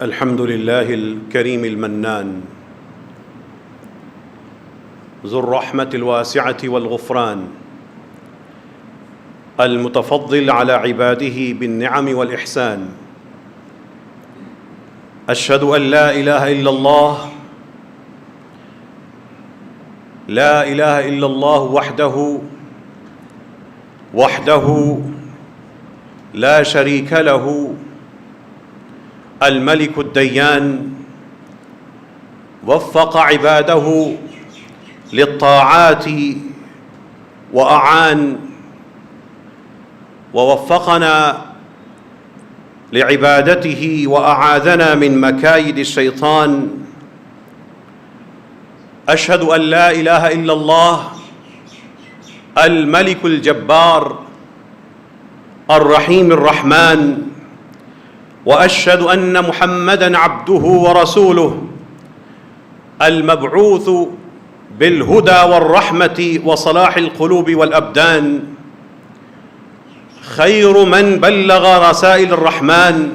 الحمد لله الكريم المنان ذو الرحمة الواسعة والغفران المتفضل على عباده بالنعم والإحسان. أشهد أن لا إله إلا الله لا إله إلا الله وحده لا شريك له الملك الديان وفق عباده للطاعات وأعان ووفقنا لعبادته وأعاذنا من مكايد الشيطان. أشهد أن لا إله إلا الله الملك الجبار الرحيم الرحمن، وأشهد أن محمدًا عبده ورسوله المبعوث بالهدى والرحمة وصلاح القلوب والأبدان، خير من بلغ رسائل الرحمن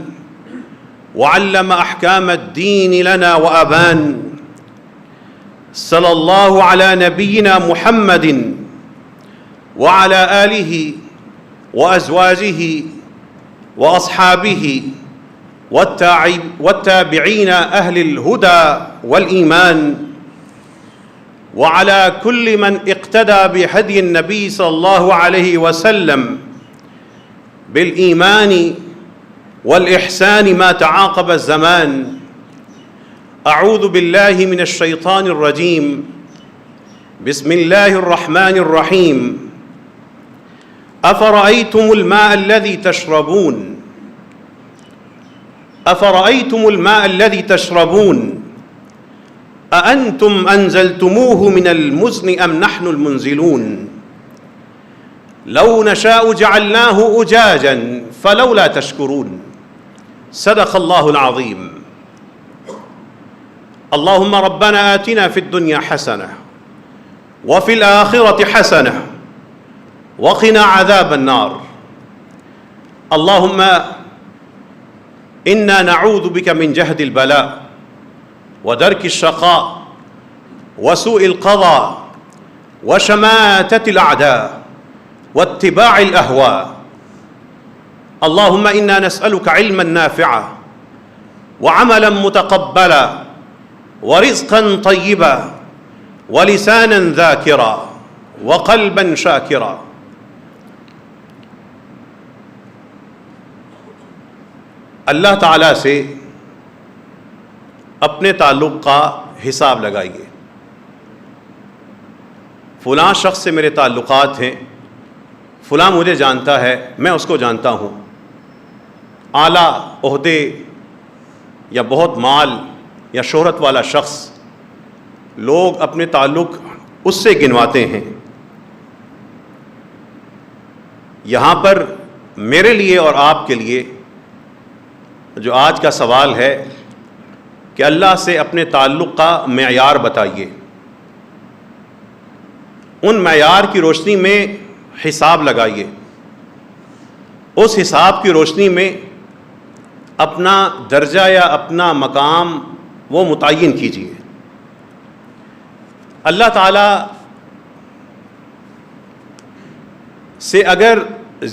وعلم أحكام الدين لنا وأبان. صلى الله على نبينا محمد وعلى آله وأزواجه وأصحابه والتابعين أهل الهدى والإيمان، وعلى كل من اقتدى بهدي النبي صلى الله عليه وسلم بالإيمان والإحسان ما تعاقب الزمان. أعوذ بالله من الشيطان الرجيم. بسم الله الرحمن الرحيم. أفرأيتم الماء الذي تشربون أفرأيتم الماء الذي تشربون أأنتم أنزلتموه من المزن أم نحن المنزلون لو نشاء جعلناه أجاجا فلولا تشكرون. صدق الله العظيم. اللهم ربنا آتنا في الدنيا حسنة وفي الآخرة حسنة وقنا عذاب النار. اللهم إنا نعوذ بك من جهد البلاء ودرك الشقاء وسوء القضاء وشماتة الأعداء واتباع الأهواء. اللهم إنا نسألك علما نافعا وعملا متقبلا ورزقا طيبا ولسانا ذاكرا وقلبا شاكرا. اللہ تعالیٰ سے اپنے تعلق کا حساب لگائیے. فلاں شخص سے میرے تعلقات ہیں، فلاں مجھے جانتا ہے، میں اس کو جانتا ہوں. اعلیٰ عہدے یا بہت مال یا شہرت والا شخص، لوگ اپنے تعلق اس سے گنواتے ہیں. یہاں پر میرے لیے اور آپ کے لیے جو آج کا سوال ہے کہ اللہ سے اپنے تعلق کا معیار بتائیے. ان معیار کی روشنی میں حساب لگائیے. اس حساب کی روشنی میں اپنا درجہ یا اپنا مقام وہ متعین کیجیے. اللہ تعالیٰ سے اگر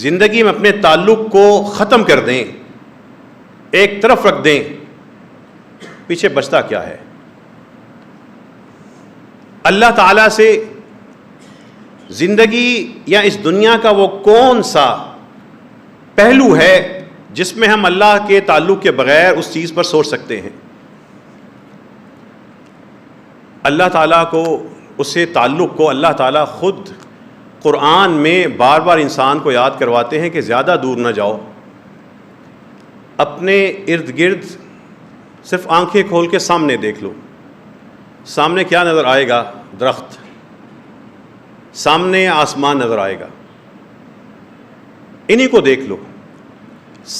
زندگی میں اپنے تعلق کو ختم کر دیں، ایک طرف رکھ دیں، پیچھے بچتا کیا ہے؟ اللہ تعالیٰ سے زندگی یا اس دنیا کا وہ کون سا پہلو ہے جس میں ہم اللہ کے تعلق کے بغیر اس چیز پر سوچ سکتے ہیں؟ اللہ تعالیٰ کو، اسے تعلق کو اللہ تعالیٰ خود قرآن میں بار بار انسان کو یاد کرواتے ہیں کہ زیادہ دور نہ جاؤ، اپنے ارد گرد صرف آنکھیں کھول کے سامنے دیکھ لو. سامنے کیا نظر آئے گا؟ درخت. سامنے آسمان نظر آئے گا. انہی کو دیکھ لو.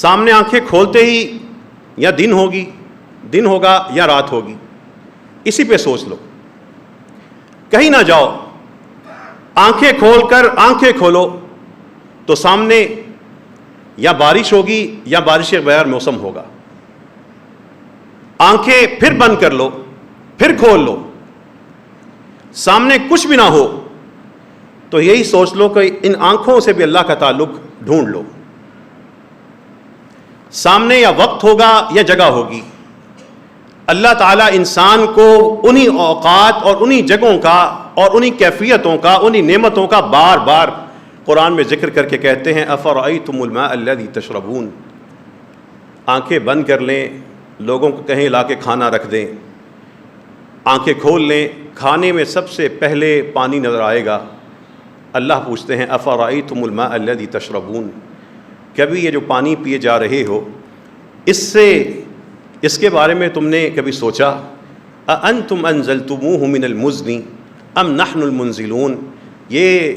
سامنے آنکھیں کھولتے ہی یا دن ہوگا یا رات ہوگی، اسی پہ سوچ لو. کہیں نہ جاؤ، آنکھیں کھول کر آنکھیں کھولو تو سامنے یا بارش ہوگی یا بارش کے بغیر موسم ہوگا. آنکھیں پھر بند کر لو، پھر کھول لو، سامنے کچھ بھی نہ ہو تو یہی سوچ لو کہ ان آنکھوں سے بھی اللہ کا تعلق ڈھونڈ لو. سامنے یا وقت ہوگا یا جگہ ہوگی، اللہ تعالیٰ انسان کو انہی اوقات اور انہی جگہوں کا اور انہی کیفیتوں کا، انہی نعمتوں کا بار بار قرآن میں ذکر کر کے کہتے ہیں افرأیتم الماء الذی تشربون. آنکھیں بند کر لیں، لوگوں کو کہیں لا کے کھانا رکھ دیں، آنکھیں کھول لیں، کھانے میں سب سے پہلے پانی نظر آئے گا. اللہ پوچھتے ہیں افرأیتم الماء الذی تشربون، کبھی یہ جو پانی پیے جا رہے ہو اس کے بارے میں تم نے کبھی سوچا؟ اانتم انزلتموہ من المزن ام نحن المنزلون، یہ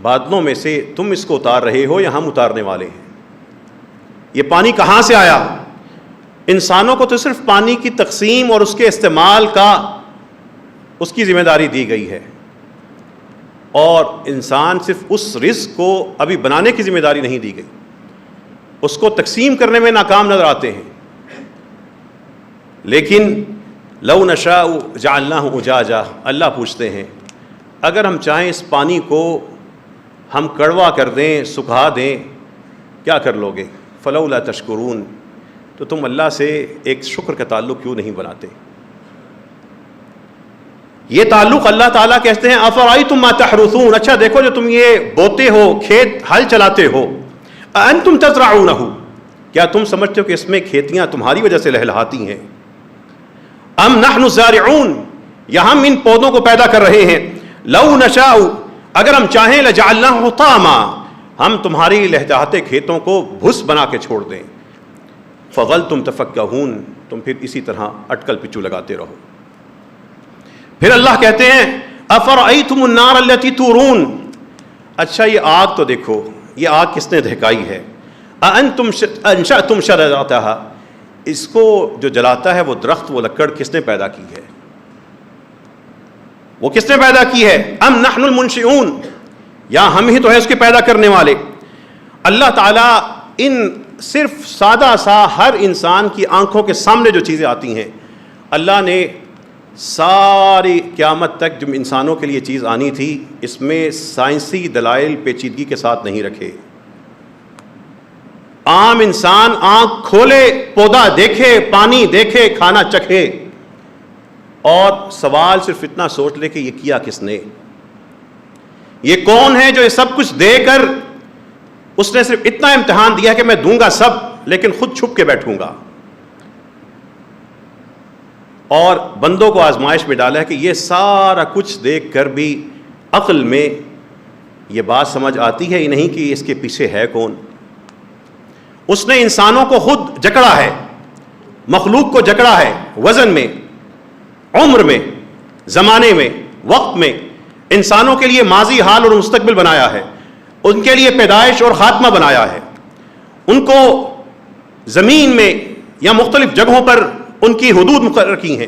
بادلوں میں سے تم اس کو اتار رہے ہو یا ہم اتارنے والے ہیں؟ یہ پانی کہاں سے آیا؟ انسانوں کو تو صرف پانی کی تقسیم اور اس کے استعمال کا اس کی ذمہ داری دی گئی ہے، اور انسان صرف اس رزق کو ابھی بنانے کی ذمہ داری نہیں دی گئی، اس کو تقسیم کرنے میں ناکام نظر آتے ہیں. لیکن لو نشاء جعلناہ اجاجا، اللہ پوچھتے ہیں اگر ہم چاہیں اس پانی کو ہم کڑوا کر دیں، سکھا دیں، کیا کر لو گے؟ فلولا تشکرون، تو تم اللہ سے ایک شکر کا تعلق کیوں نہیں بناتے؟ یہ تعلق اللہ تعالیٰ کہتے ہیں افرأیتم ما تحرثون، اچھا دیکھو جو تم یہ بوتے ہو، کھیت ہل چلاتے ہو، انتم تزرعونہ، کیا تم سمجھتے ہو کہ اس میں کھیتیاں تمہاری وجہ سے لہلہاتی ہیں؟ ام نحن الزارعون، یا ہم ان پودوں کو پیدا کر رہے ہیں؟ لو نشاء، اگر ہم چاہیں لجعلناہ حطاما، ہم تمہاری لہلہاتے کھیتوں کو بھس بنا کے چھوڑ دیں. فظلتم تفکہون، تم پھر اسی طرح اٹکل پچو لگاتے رہو. پھر اللہ کہتے ہیں افرأیتم النار التی تورون، اچھا یہ آگ تو دیکھو، یہ آگ کس نے دہکائی ہے؟ اانتم انشأتم شجرتہا، اس کو جو جلاتا ہے وہ درخت، وہ لکڑ کس نے پیدا کی ہے؟ وہ کس نے پیدا کی ہے؟ ام نحن المنشئون، یا ہم ہی تو ہیں اس کے پیدا کرنے والے. اللہ تعالیٰ ان صرف سادہ سا ہر انسان کی آنکھوں کے سامنے جو چیزیں آتی ہیں، اللہ نے ساری قیامت تک جو انسانوں کے لیے چیز آنی تھی اس میں سائنسی دلائل پیچیدگی کے ساتھ نہیں رکھے. عام انسان آنکھ کھولے، پودا دیکھے، پانی دیکھے، کھانا چکھے، اور سوال صرف اتنا سوچ لے کہ یہ کیا کس نے؟ یہ کون ہے جو یہ سب کچھ دے کر اس نے صرف اتنا امتحان دیا کہ میں دوں گا سب لیکن خود چھپ کے بیٹھوں گا، اور بندوں کو آزمائش میں ڈالا ہے کہ یہ سارا کچھ دیکھ کر بھی عقل میں یہ بات سمجھ آتی ہے ہی نہیں کہ اس کے پیچھے ہے کون. اس نے انسانوں کو خود جکڑا ہے، مخلوق کو جکڑا ہے، وزن میں، عمر میں، زمانے میں، وقت میں. انسانوں کے لیے ماضی، حال اور مستقبل بنایا ہے، ان کے لیے پیدائش اور خاتمہ بنایا ہے، ان کو زمین میں یا مختلف جگہوں پر ان کی حدود مقرر کی ہیں.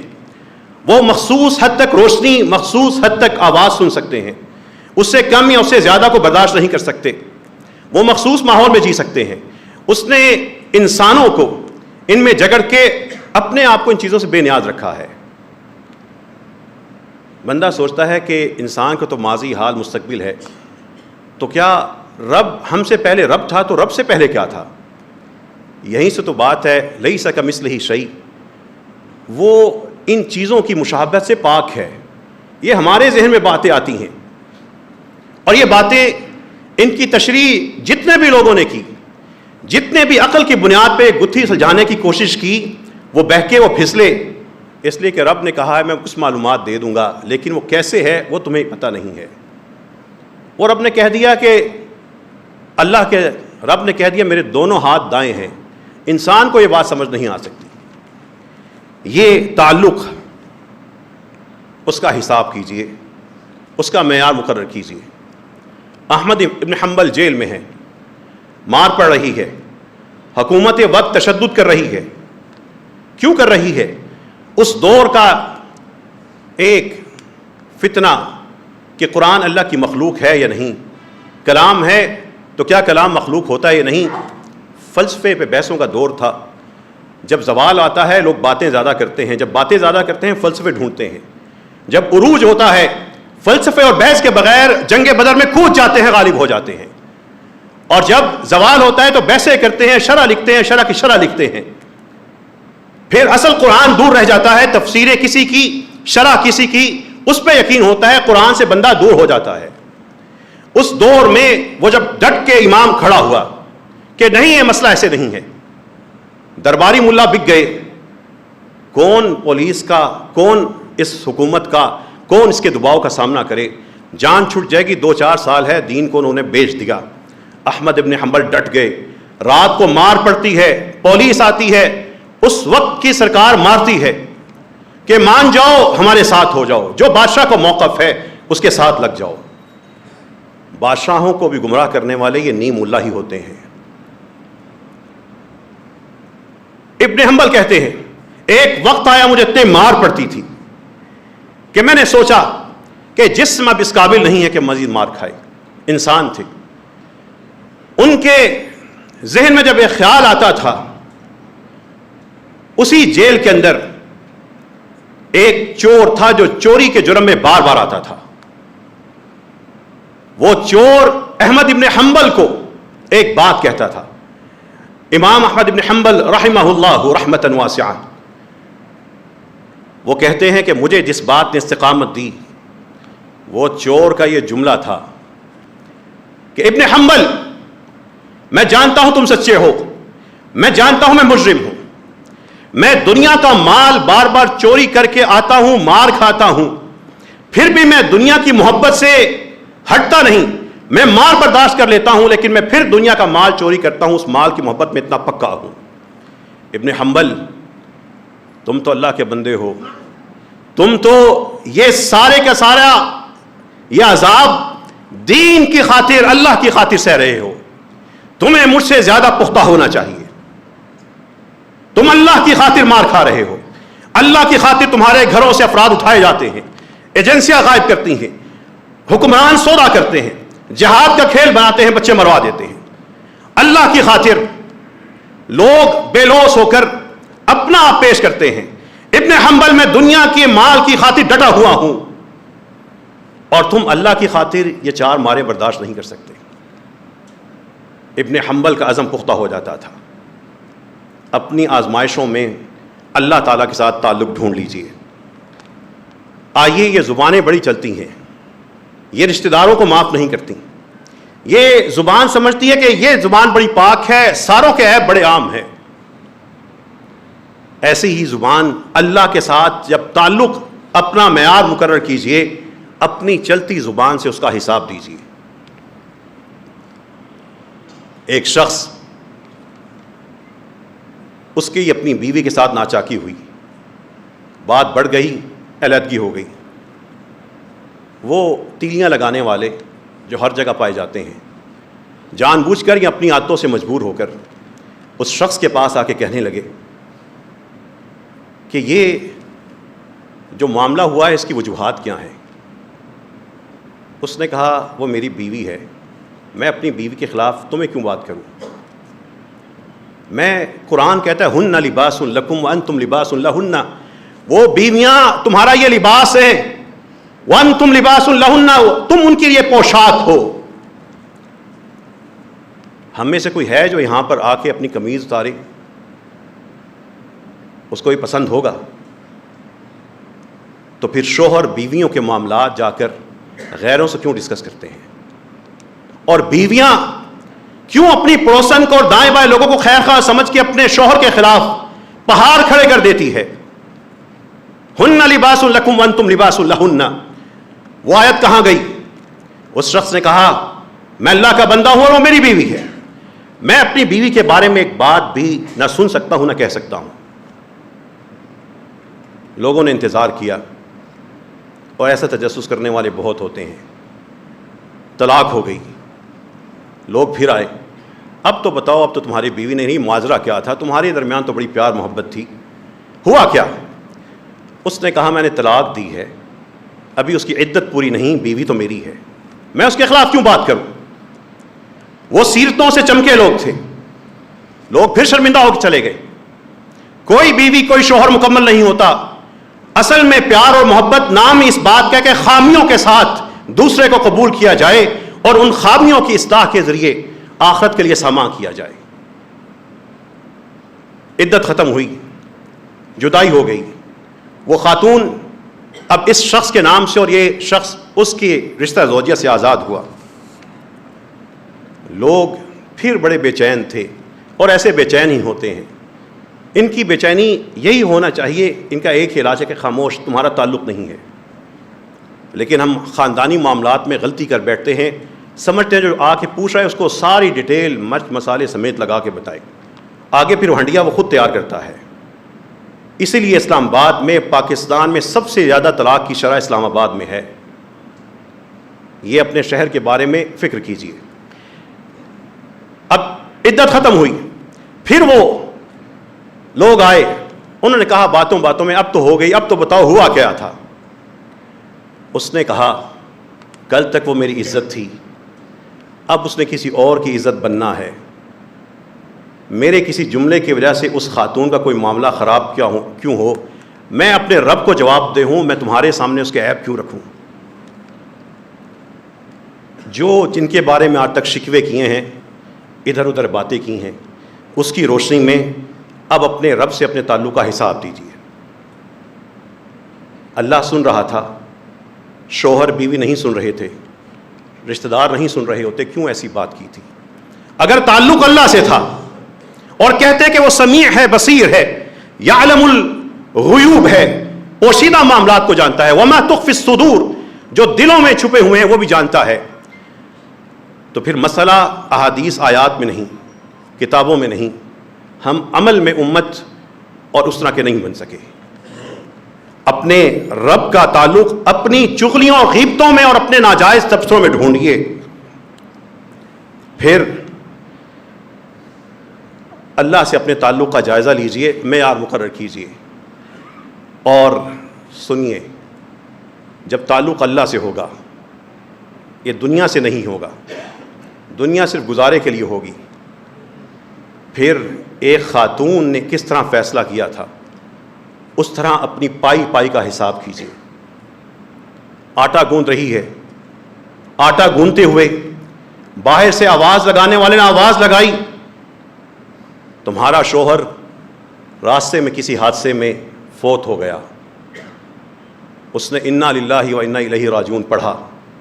وہ مخصوص حد تک روشنی، مخصوص حد تک آواز سن سکتے ہیں، اس سے کم یا اس سے زیادہ کو برداشت نہیں کر سکتے. وہ مخصوص ماحول میں جی سکتے ہیں. اس نے انسانوں کو ان میں جگڑ کے اپنے آپ کو ان چیزوں سے بے نیاز رکھا ہے. بندہ سوچتا ہے کہ انسان کو تو ماضی، حال، مستقبل ہے، تو کیا رب ہم سے پہلے رب تھا تو رب سے پہلے کیا تھا؟ یہیں سے تو بات ہے لیس کمثلہ شیء، وہ ان چیزوں کی مشابہت سے پاک ہے. یہ ہمارے ذہن میں باتیں آتی ہیں، اور یہ باتیں ان کی تشریح جتنے بھی لوگوں نے کی، جتنے بھی عقل کی بنیاد پہ گتھی سلجھانے کی کوشش کی، وہ بہکے، وہ پھسلے، اس لیے کہ رب نے کہا ہے میں کچھ معلومات دے دوں گا، لیکن وہ کیسے ہے وہ تمہیں پتہ نہیں ہے. اور رب نے کہہ دیا کہ رب نے کہہ دیا میرے دونوں ہاتھ دائیں ہیں. انسان کو یہ بات سمجھ نہیں آ سکتی. یہ تعلق، اس کا حساب کیجئے، اس کا معیار مقرر کیجئے. احمد ابن حنبل جیل میں ہے، مار پڑ رہی ہے، حکومت وقت تشدد کر رہی ہے. کیوں کر رہی ہے؟ اس دور کا ایک فتنہ کہ قرآن اللہ کی مخلوق ہے یا نہیں، کلام ہے تو کیا کلام مخلوق ہوتا ہے یا نہیں. فلسفے پہ بحثوں کا دور تھا. جب زوال آتا ہے لوگ باتیں زیادہ کرتے ہیں، جب باتیں زیادہ کرتے ہیں فلسفے ڈھونڈتے ہیں، جب عروج ہوتا ہے فلسفے اور بحث کے بغیر جنگ بدر میں کود جاتے ہیں، غالب ہو جاتے ہیں، اور جب زوال ہوتا ہے تو بحثیں کرتے ہیں، شرح لکھتے ہیں، شرح کی شرح لکھتے ہیں، پھر اصل قرآن دور رہ جاتا ہے، تفسیریں کسی کی، شرح کسی کی، اس پہ یقین ہوتا ہے، قرآن سے بندہ دور ہو جاتا ہے۔ اس دور میں وہ جب ڈٹ کے امام کھڑا ہوا کہ نہیں یہ مسئلہ ایسے نہیں ہے، درباری ملا بک گئے، کون پولیس کا، کون اس حکومت کا، کون اس کے دباؤ کا سامنا کرے، جان چھٹ جائے گی، 2-4 سال ہے، دین کو انہوں نے بیچ دیا۔ احمد ابن حنبل ڈٹ گئے، رات کو مار پڑتی ہے، پولیس آتی ہے، اس وقت کی سرکار مارتی ہے کہ مان جاؤ ہمارے ساتھ ہو جاؤ، جو بادشاہ کو موقف ہے اس کے ساتھ لگ جاؤ۔ بادشاہوں کو بھی گمراہ کرنے والے یہ نیم اللہ ہی ہوتے ہیں۔ ابن حنبل کہتے ہیں ایک وقت آیا مجھے اتنے مار پڑتی تھی کہ میں نے سوچا کہ جسم اب اس قابل نہیں ہے کہ مزید مار کھائے، انسان تھے۔ ان کے ذہن میں جب ایک خیال آتا تھا، اسی جیل کے اندر ایک چور تھا جو چوری کے جرم میں بار بار آتا تھا، وہ چور احمد ابن حنبل کو ایک بات کہتا تھا۔ امام احمد ابن حنبل رحمہ اللہ رحمۃ واسعہ وہ کہتے ہیں کہ مجھے جس بات نے استقامت دی وہ چور کا یہ جملہ تھا کہ ابن حنبل میں جانتا ہوں تم سچے ہو، میں جانتا ہوں میں مجرم ہوں، میں دنیا کا مال بار بار چوری کر کے آتا ہوں، مار کھاتا ہوں، پھر بھی میں دنیا کی محبت سے ہٹتا نہیں، میں مار برداشت کر لیتا ہوں، لیکن میں پھر دنیا کا مال چوری کرتا ہوں، اس مال کی محبت میں اتنا پکا ہوں۔ ابن حنبل تم تو اللہ کے بندے ہو، تم تو یہ سارے کا سارا یہ عذاب دین کی خاطر، اللہ کی خاطر سہ رہے ہو، تمہیں مجھ سے زیادہ پختہ ہونا چاہیے، تم اللہ کی خاطر مار کھا رہے ہو، اللہ کی خاطر تمہارے گھروں سے افراد اٹھائے جاتے ہیں، ایجنسیاں غائب کرتی ہیں، حکمران سودا کرتے ہیں، جہاد کا کھیل بناتے ہیں، بچے مروا دیتے ہیں، اللہ کی خاطر لوگ بے لوث ہو کر اپنا آپ پیش کرتے ہیں۔ ابن حنبل میں دنیا کے مال کی خاطر ڈٹا ہوا ہوں، اور تم اللہ کی خاطر یہ 4 مارے برداشت نہیں کر سکتے۔ ابن حنبل کا عزم پختہ ہو جاتا تھا۔ اپنی آزمائشوں میں اللہ تعالیٰ کے ساتھ تعلق ڈھونڈ لیجئے۔ آئیے، یہ زبانیں بڑی چلتی ہیں، یہ رشتہ داروں کو معاف نہیں کرتی، یہ زبان سمجھتی ہے کہ یہ زبان بڑی پاک ہے، ساروں کے عیب بڑے عام ہیں۔ ایسی ہی زبان اللہ کے ساتھ جب تعلق اپنا معیار مقرر کیجئے، اپنی چلتی زبان سے اس کا حساب دیجئے۔ ایک شخص، اس کی اپنی بیوی کے ساتھ ناچاکی ہوئی، بات بڑھ گئی، علیحدگی ہو گئی۔ وہ تیلیاں لگانے والے جو ہر جگہ پائے جاتے ہیں، جان بوجھ کر یا اپنی عادتوں سے مجبور ہو کر اس شخص کے پاس آ کے کہنے لگے کہ یہ جو معاملہ ہوا ہے اس کی وجوہات کیا ہیں؟ اس نے کہا وہ میری بیوی ہے، میں اپنی بیوی کے خلاف تمہیں کیوں بات کروں؟ میں قرآن کہتا ہے ہن لباس لکم وانتم لباس لہن، وہ بیویاں تمہارا یہ لباس ہیں، وانتم لباس لہن، تم ان کی یہ پوشاک ہو۔ ہم میں سے کوئی ہے جو یہاں پر آ کے اپنی قمیض اتارے؟ اس کو یہ پسند ہوگا؟ تو پھر شوہر بیویوں کے معاملات جا کر غیروں سے کیوں ڈسکس کرتے ہیں؟ اور بیویاں کیوں اپنی پڑوسن کو اور دائیں بائیں لوگوں کو خیر خواہ سمجھ کے اپنے شوہر کے خلاف پہاڑ کھڑے کر دیتی ہے؟ ہن لباس لکم وانتم لباس لہن، وہ آیت کہاں گئی؟ اس شخص نے کہا میں اللہ کا بندہ ہوں اور وہ میری بیوی ہے، میں اپنی بیوی کے بارے میں ایک بات بھی نہ سن سکتا ہوں نہ کہہ سکتا ہوں۔ لوگوں نے انتظار کیا، اور ایسا تجسس کرنے والے بہت ہوتے ہیں۔ طلاق ہو گئی، لوگ پھر آئے، اب تو بتاؤ، اب تو تمہاری بیوی نے نہیں، معاذرہ کیا تھا، تمہارے درمیان تو بڑی پیار محبت تھی، ہوا کیا؟ اس نے کہا میں نے طلاق دی ہے، ابھی اس کی عدت پوری نہیں، بیوی تو میری ہے، میں اس کے خلاف کیوں بات کروں؟ وہ سیرتوں سے چمکے لوگ تھے، لوگ پھر شرمندہ ہو کے چلے گئے۔ کوئی بیوی کوئی شوہر مکمل نہیں ہوتا. اصل میں پیار اور محبت نام اس بات کا کہ خامیوں کے ساتھ دوسرے کو قبول کیا جائے اور ان خامیوں کی اصلاح کے ذریعے آخرت کے لیے سامان کیا جائے. عدت ختم ہوئی، جدائی ہو گئی، وہ خاتون اب اس شخص کے نام سے اور یہ شخص اس کی رشتہ زوجیہ سے آزاد ہوا. لوگ پھر بڑے بے چین تھے اور ایسے بے چین ہی ہوتے ہیں. ان کی بے چینی یہی ہونا چاہیے. ان کا ایک علاج ہے کہ خاموش، تمہارا تعلق نہیں ہے. لیکن ہم خاندانی معاملات میں غلطی کر بیٹھتے ہیں، سمجھتے ہیں جو آ کے پوچھ رہا ہے اس کو ساری ڈیٹیل مرچ مسالے سمیت لگا کے بتائے، آگے پھر ہنڈیا وہ خود تیار کرتا ہے. اسی لیے اسلام آباد میں، پاکستان میں سب سے زیادہ طلاق کی شرح اسلام آباد میں ہے. یہ اپنے شہر کے بارے میں فکر کیجئے. اب عدت ختم ہوئی، پھر وہ لوگ آئے، انہوں نے کہا باتوں باتوں میں اب تو ہو گئی، اب تو بتاؤ ہوا کیا تھا. اس نے کہا کل تک وہ میری عزت تھی، اب اس نے کسی اور کی عزت بننا ہے. میرے کسی جملے کی وجہ سے اس خاتون کا کوئی معاملہ خراب کیوں ہو، میں اپنے رب کو جواب دے ہوں، میں تمہارے سامنے اس کے عیب کیوں رکھوں. جن کے بارے میں آج تک شکوے کیے ہیں، ادھر ادھر باتیں کی ہیں، اس کی روشنی میں اب اپنے رب سے اپنے تعلق کا حساب دیجیے. اللہ سن رہا تھا، شوہر بیوی نہیں سن رہے تھے، رشتہ دار نہیں سن رہے ہوتے، کیوں ایسی بات کی تھی. اگر تعلق اللہ سے تھا اور کہتے کہ وہ سمیع ہے، بصیر ہے، یعلم الغیوب ہے، پوشیدہ معاملات کو جانتا ہے، وما تخفی الصدور، جو دلوں میں چھپے ہوئے ہیں وہ بھی جانتا ہے، تو پھر مسئلہ احادیث آیات میں نہیں، کتابوں میں نہیں، ہم عمل میں امت اور اس طرح کے نہیں بن سکے. اپنے رب کا تعلق اپنی چغلیوں اور غیبتوں میں اور اپنے ناجائز تبصروں میں ڈھونڈیے. پھر اللہ سے اپنے تعلق کا جائزہ لیجئے، معیار مقرر کیجئے اور سنیے. جب تعلق اللہ سے ہوگا، یہ دنیا سے نہیں ہوگا، دنیا صرف گزارے کے لیے ہوگی. پھر ایک خاتون نے کس طرح فیصلہ کیا تھا، اس طرح اپنی پائی پائی کا حساب کیجیے. آٹا گوندھ رہی ہے، آٹا گوندھتے ہوئے باہر سے آواز لگانے والے نے آواز لگائی، تمہارا شوہر راستے میں کسی حادثے میں فوت ہو گیا. اس نے انا للہ و انا الیہ راجعون پڑھا،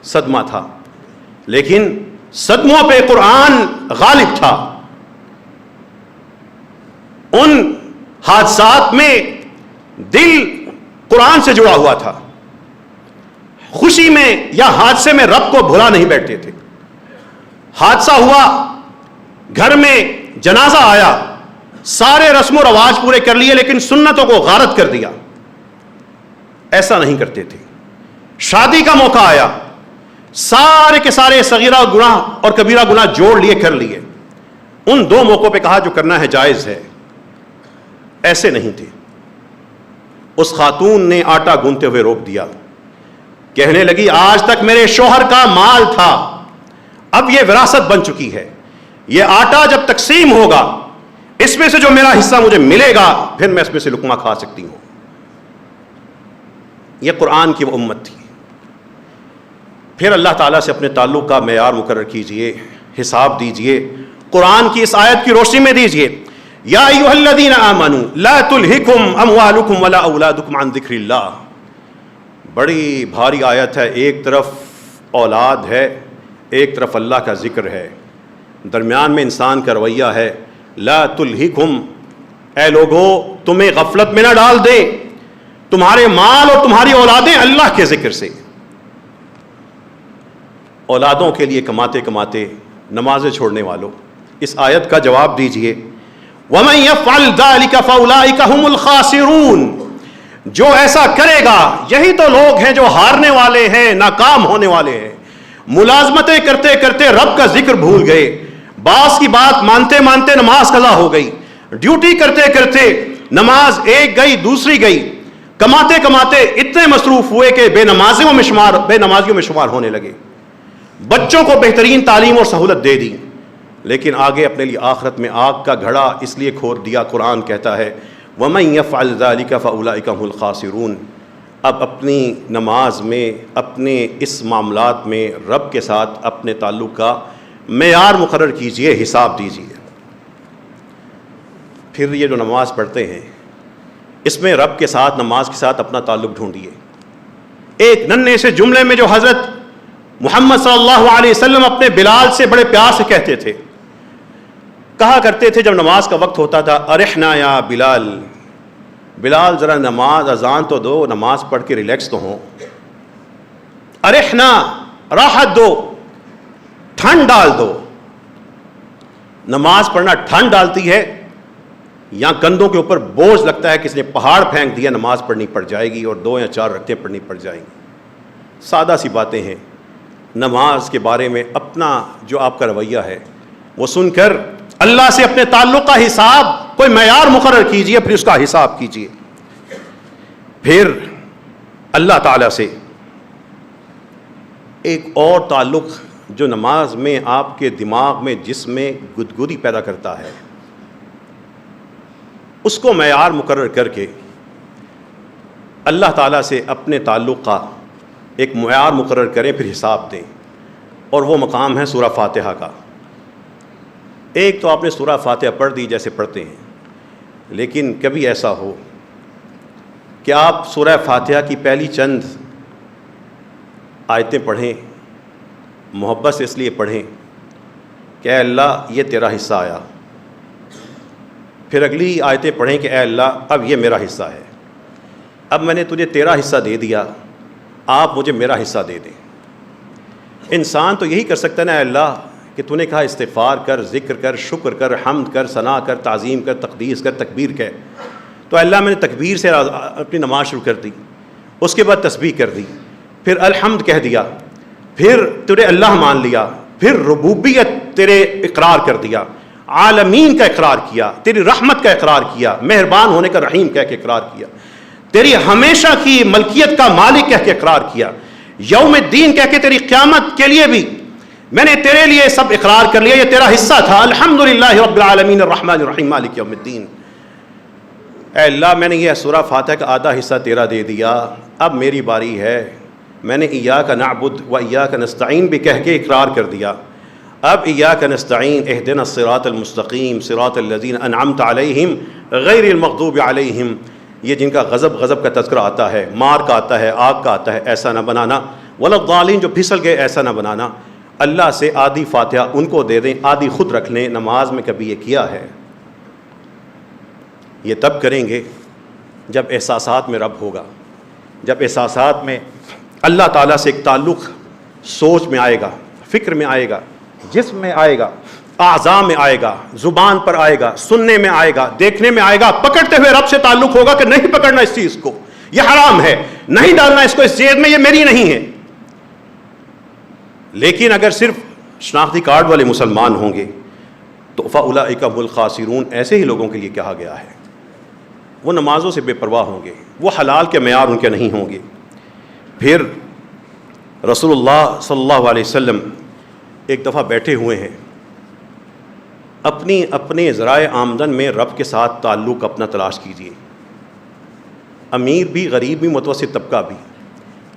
صدمہ تھا، لیکن صدموں پہ قرآن غالب تھا. ان حادثات میں دل قرآن سے جڑا ہوا تھا. خوشی میں یا حادثے میں رب کو بھلا نہیں بیٹھتے تھے. حادثہ ہوا، گھر میں جنازہ آیا، سارے رسم و رواج پورے کر لیے لیکن سنتوں کو غارت کر دیا، ایسا نہیں کرتے تھے. شادی کا موقع آیا، سارے کے سارے صغیرہ گناہ اور کبیرہ گناہ جوڑ لیے، کر لیے. ان دو موقعوں پہ کہا جو کرنا ہے جائز ہے، ایسے نہیں تھے. اس خاتون نے آٹا گوندھتے ہوئے روک دیا، کہنے لگی آج تک میرے شوہر کا مال تھا، اب یہ وراثت بن چکی ہے. یہ آٹا جب تقسیم ہوگا، اس میں سے جو میرا حصہ مجھے ملے گا، پھر میں اس میں سے لقمہ کھا سکتی ہوں. یہ قرآن کی وہ امت تھی. پھر اللہ تعالیٰ سے اپنے تعلق کا معیار مقرر کیجئے، حساب دیجئے، قرآن کی اس آیت کی روشنی میں دیجئے. یا ایھا الذین آمنوا لا تلہکم اموالکم ولا اولادکم عن ذکر اللہ. بڑی بھاری آیت ہے، ایک طرف اولاد ہے، ایک طرف اللہ کا ذکر ہے، درمیان میں انسان کا رویہ ہے. لا تلہکم، اے لوگو تمہیں غفلت میں نہ ڈال دے تمہارے مال اور تمہاری اولادیں اللہ کے ذکر سے. اولادوں کے لیے کماتے کماتے نمازیں چھوڑنے والوں، اس آیت کا جواب دیجئے. وَمَن يَفْعَلْ ذَلِكَ فَأُولَٰئِكَ هُمُ الْخَاسِرُونَ. جو ایسا کرے گا، یہی تو لوگ ہیں جو ہارنے والے ہیں، ناکام ہونے والے ہیں. ملازمتیں کرتے کرتے رب کا ذکر بھول گئے، باس کی بات مانتے مانتے نماز قضا ہو گئی، ڈیوٹی کرتے کرتے نماز ایک گئی دوسری گئی، کماتے کماتے اتنے مصروف ہوئے کہ بے نمازیوں میں شمار ہونے لگے. بچوں کو بہترین تعلیم اور سہولت دے دی، لیکن آگے اپنے لیے آخرت میں آگ کا گھڑا اس لیے کھود دیا. قرآن کہتا ہے وَمَن يَفْعَلْ ذَلِكَ فَأُولَٰئِكَ هُمُ الْخَاسِرُونَ۔ اب اپنی نماز میں، اپنے اس معاملات میں رب کے ساتھ اپنے تعلق کا معیار مقرر کیجئے، حساب دیجئے۔ پھر یہ جو نماز پڑھتے ہیں اس میں رب کے ساتھ، نماز کے ساتھ اپنا تعلق ڈھونڈیے۔ ایک ننھے سے جملے میں جو حضرت محمد صلی اللہ علیہ وسلم اپنے بلال سے بڑے پیار سے کہتے تھے، کہا کرتے تھے جب نماز کا وقت ہوتا تھا، ارحنا یا بلال، بلال ذرا نماز اذان تو دو، نماز پڑھ کے ریلیکس تو ہوں، ارحنا، راحت دو، ٹھنڈ ڈال دو۔ نماز پڑھنا ٹھنڈ ڈالتی ہے یا کندھوں کے اوپر بوجھ لگتا ہے، کسی نے پہاڑ پھینک دیا، نماز پڑھنی پڑ جائے گی اور 2 یا 4 رکعتیں پڑھنی پڑ جائیں گی۔ سادہ سی باتیں ہیں۔ نماز کے بارے میں اپنا جو آپ کا رویہ ہے وہ سن کر اللہ سے اپنے تعلق کا حساب، کوئی معیار مقرر کیجئے، پھر اس کا حساب کیجئے۔ پھر اللہ تعالیٰ سے ایک اور تعلق جو نماز میں آپ کے دماغ میں، جس میں گدگدی پیدا کرتا ہے، اس کو معیار مقرر کر کے اللہ تعالیٰ سے اپنے تعلق کا ایک معیار مقرر کریں، پھر حساب دیں، اور وہ مقام ہے سورہ فاتحہ کا۔ ایک تو آپ نے سورہ فاتحہ پڑھ دی جیسے پڑھتے ہیں، لیکن کبھی ایسا ہو کہ آپ سورہ فاتحہ کی پہلی چند آیتیں پڑھیں، محبت سے اس لیے پڑھیں کہ اے اللہ یہ تیرا حصہ آیا، پھر اگلی آیتیں پڑھیں کہ اے اللہ اب یہ میرا حصہ ہے، اب میں نے تجھے تیرا حصہ دے دیا، آپ مجھے میرا حصہ دے دیں۔ انسان تو یہی کر سکتا ہے نا، اے اللہ کہ تو نے کہا استغفار کر، ذکر کر، شکر کر، حمد کر، ثنا کر، تعظیم کر، تقدیس کر، تکبیر کر، تو اللہ میں نے تکبیر سے اپنی نماز شروع کر دی، اس کے بعد تسبیح کر دی، پھر الحمد کہہ دیا، پھر تیرے اللہ مان لیا، پھر ربوبیت تیرے اقرار کر دیا، عالمین کا اقرار کیا، تیری رحمت کا اقرار کیا، مہربان ہونے کا رحیم کہہ کے اقرار کیا، تیری ہمیشہ کی ملکیت کا مالک کہہ کے اقرار کیا، یوم الدین کہہ کے تیری قیامت کے لیے بھی میں نے تیرے لیے سب اقرار کر لیا، یہ تیرا حصہ تھا، الحمدللہ رب العالمین الرحمن الرحیم مالک یوم الدین۔ اے اللہ میں نے یہ سورہ فاتحہ کا آدھا حصہ تیرا دے دیا، اب میری باری ہے، میں نے ایاک نعبد و ایاک نستعین بھی کہہ کے اقرار کر دیا، اب ایاک نستعین اہدنا الصراط المستقیم صراط الذین انعمت علیہم غیر المغضوب علیہم، یہ جن کا غضب کا تذکرہ آتا ہے، مار کا آتا ہے، آگ کا آتا ہے، ایسا نہ بنانا، ولا الضالین جو پھسل گئے ایسا نہ بنانا۔ اللہ سے آدھی فاتحہ ان کو دے دیں، آدھی خود رکھ لیں۔ نماز میں کبھی یہ کیا ہے؟ یہ تب کریں گے جب احساسات میں رب ہوگا، جب احساسات میں اللہ تعالیٰ سے ایک تعلق سوچ میں آئے گا، فکر میں آئے گا، جسم میں آئے گا، اعضاء میں آئے گا، زبان پر آئے گا، سننے میں آئے گا، دیکھنے میں آئے گا، پکڑتے ہوئے رب سے تعلق ہوگا کہ نہیں پکڑنا اس چیز کو، یہ حرام ہے، نہیں ڈالنا اس کو اس جیب میں، یہ میری نہیں ہے۔ لیکن اگر صرف شناختی کارڈ والے مسلمان ہوں گے تو فَأُولَٰئِکَ هُمُ الْخَاسِرُونَ، ایسے ہی لوگوں کے لیے کہا گیا ہے، وہ نمازوں سے بے پرواہ ہوں گے، وہ حلال کے معیار ان کے نہیں ہوں گے۔ پھر رسول اللہ صلی اللہ علیہ وسلم ایک دفعہ بیٹھے ہوئے ہیں، اپنے ذرائع آمدن میں رب کے ساتھ تعلق اپنا تلاش کیجیے، امیر بھی، غریب بھی، متوسط طبقہ بھی،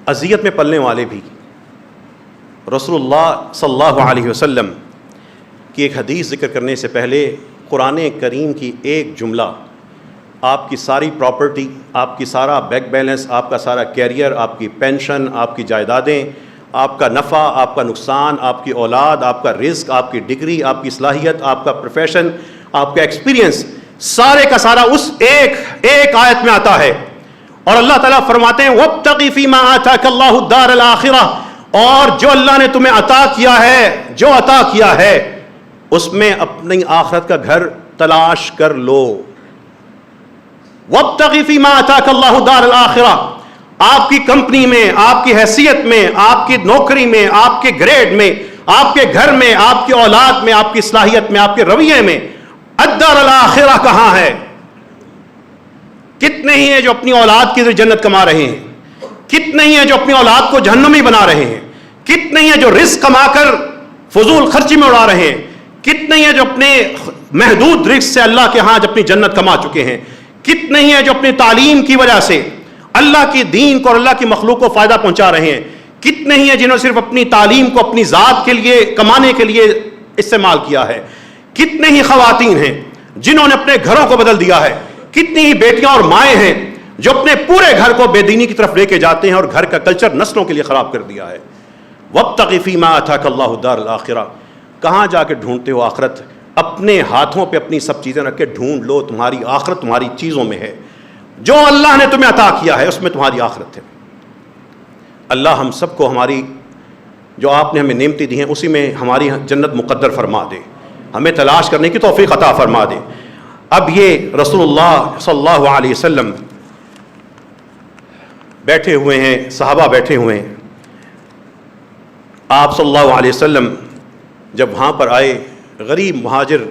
اذیت میں پلنے والے بھی۔ رسول اللہ صلی اللہ علیہ وسلم کی ایک حدیث ذکر کرنے سے پہلے قرآن کریم کی ایک جملہ آپ کی ساری پراپرٹی، آپ کی سارا بینک بیلنس، آپ کا سارا کیریئر، آپ کی پینشن، آپ کی جائیدادیں، آپ کا نفع، آپ کا نقصان، آپ کی اولاد، آپ کا رزق، آپ کی ڈگری، آپ کی صلاحیت، آپ کا پروفیشن، آپ کا ایکسپیرینس، سارے کا سارا اس ایک آیت میں آتا ہے۔ اور اللہ تعالیٰ فرماتے ہیں وَابْتَغِ فِي مَا آتَاكَ اللَّهُ الدَّارَ الْآخِرَةَ، اور جو اللہ نے تمہیں عطا کیا ہے اس میں اپنی آخرت کا گھر تلاش کر لو۔ وَابْتَغِ فِي مَا آتَاكَ اللَّهُ الدَّارَ الْآخِرَةَ، آپ کی کمپنی میں، آپ کی حیثیت میں، آپ کی نوکری میں، آپ کے گریڈ میں، آپ کے گھر میں، آپ کی اولاد میں، آپ کی صلاحیت میں، آپ کے رویے میں الدار الآخرہ کہاں ہے؟ کتنے ہی ہیں جو اپنی اولاد کی جنت کما رہے ہیں، کتنے ہی ہیں جو اپنی اولاد کو جہنمی بنا رہے ہیں، کتنے ہی ہیں جو رزق کما کر فضول خرچی میں اڑا رہے ہیں، کتنے ہی ہیں جو اپنے محدود رزق سے اللہ کے ہاں اپنی جنت کما چکے ہیں، کتنے ہی ہیں جو اپنی تعلیم کی وجہ سے اللہ کی دین کو اور اللہ کی مخلوق کو فائدہ پہنچا رہے ہیں. کتنے ہی ہیں جنہوں نے صرف اپنی تعلیم کو اپنی ذات کے لیے کمانے کے لیے استعمال کیا ہے. کتنے ہی خواتین ہیں جنہوں نے اپنے گھروں کو بدل دیا ہے. کتنی ہی بیٹیاں اور مائیں ہیں جو اپنے پورے گھر کو بے دینی کی طرف لے کے جاتے ہیں اور گھر کا کلچر نسلوں کے لیے خراب کر دیا ہے. وَابْتَغِ فِي مَا آتَاكَ اللَّهُ الدَّارَ الْآخِرَةَ. کہاں جا کے ڈھونڈتے ہو آخرت؟ اپنے ہاتھوں پہ اپنی سب چیزیں رکھ کے ڈھونڈ لو. تمہاری آخرت تمہاری چیزوں میں ہے. جو اللہ نے تمہیں عطا کیا ہے اس میں تمہاری آخرت ہے. اللہ ہم سب کو ہماری جو آپ نے ہمیں نعمتیں دی ہیں اسی میں ہماری جنت مقدر فرما دے. ہمیں تلاش کرنے کی توفیق عطا فرما دے. اب یہ رسول اللہ صلی اللہ علیہ وسلم بیٹھے ہوئے ہیں، صحابہ بیٹھے ہوئے ہیں. آپ صلی اللہ علیہ وسلم جب وہاں پر آئے، غریب مہاجر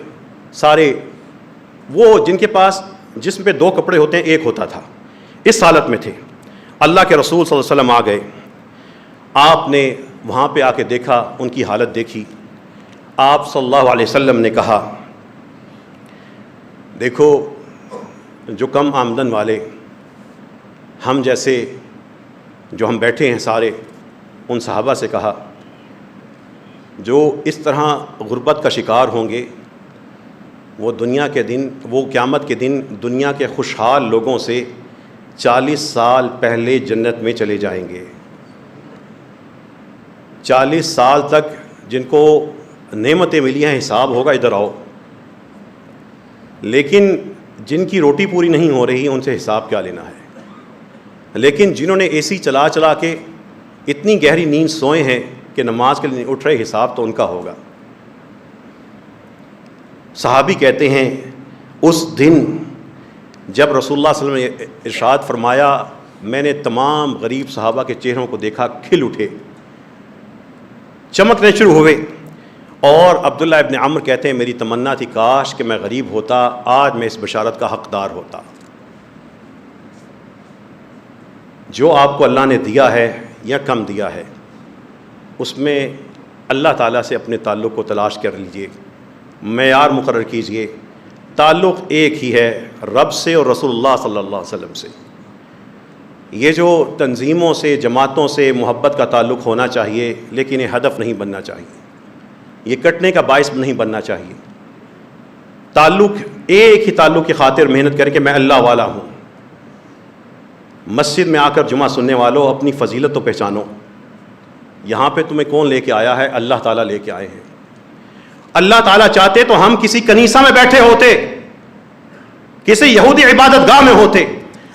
سارے، وہ جن کے پاس جسم پہ 2 کپڑے ہوتے ہیں ایک ہوتا تھا، اس حالت میں تھے. اللہ کے رسول صلی اللہ علیہ وسلم آ گئے. آپ نے وہاں پہ آ کے دیکھا، ان کی حالت دیکھی. آپ صلی اللہ علیہ وسلم نے کہا دیکھو جو کم آمدن والے ہم جیسے جو ہم بیٹھے ہیں سارے، ان صحابہ سے کہا جو اس طرح غربت کا شکار ہوں گے وہ دنیا کے دن، وہ قیامت کے دن دنیا کے خوشحال لوگوں سے 40 سال پہلے جنت میں چلے جائیں گے. 40 سال تک جن کو نعمتیں ملی ہیں حساب ہوگا ادھر آؤ، لیکن جن کی روٹی پوری نہیں ہو رہی ان سے حساب کیا لینا ہے. لیکن جنہوں نے اے سی چلا چلا کے اتنی گہری نیند سوئے ہیں کہ نماز کے لیے نہیں اٹھ رہے، حساب تو ان کا ہوگا. صحابی کہتے ہیں اس دن جب رسول اللہ صلی اللہ علیہ وسلم نے ارشاد فرمایا، میں نے تمام غریب صحابہ کے چہروں کو دیکھا، کھل اٹھے، چمکنے شروع ہوئے. اور عبداللہ ابن عمر کہتے ہیں میری تمنا تھی کاش کہ میں غریب ہوتا، آج میں اس بشارت کا حقدار ہوتا. جو آپ کو اللہ نے دیا ہے یا کم دیا ہے اس میں اللہ تعالیٰ سے اپنے تعلق کو تلاش کر لیجئے، معیار مقرر کیجئے. تعلق ایک ہی ہے، رب سے اور رسول اللہ صلی اللہ علیہ وسلم سے. یہ جو تنظیموں سے، جماعتوں سے محبت کا تعلق ہونا چاہیے، لیکن یہ ہدف نہیں بننا چاہیے، یہ کٹنے کا باعث نہیں بننا چاہیے. تعلق ایک ہی تعلق کی خاطر محنت کر کے میں اللہ والا ہوں. مسجد میں آ کر جمعہ سننے والوں اپنی فضیلت تو پہچانو. یہاں پہ تمہیں کون لے کے آیا ہے؟ اللہ تعالیٰ لے کے آئے ہیں. اللہ تعالیٰ چاہتے تو ہم کسی کنیسہ میں بیٹھے ہوتے، کسی یہودی عبادت گاہ میں ہوتے.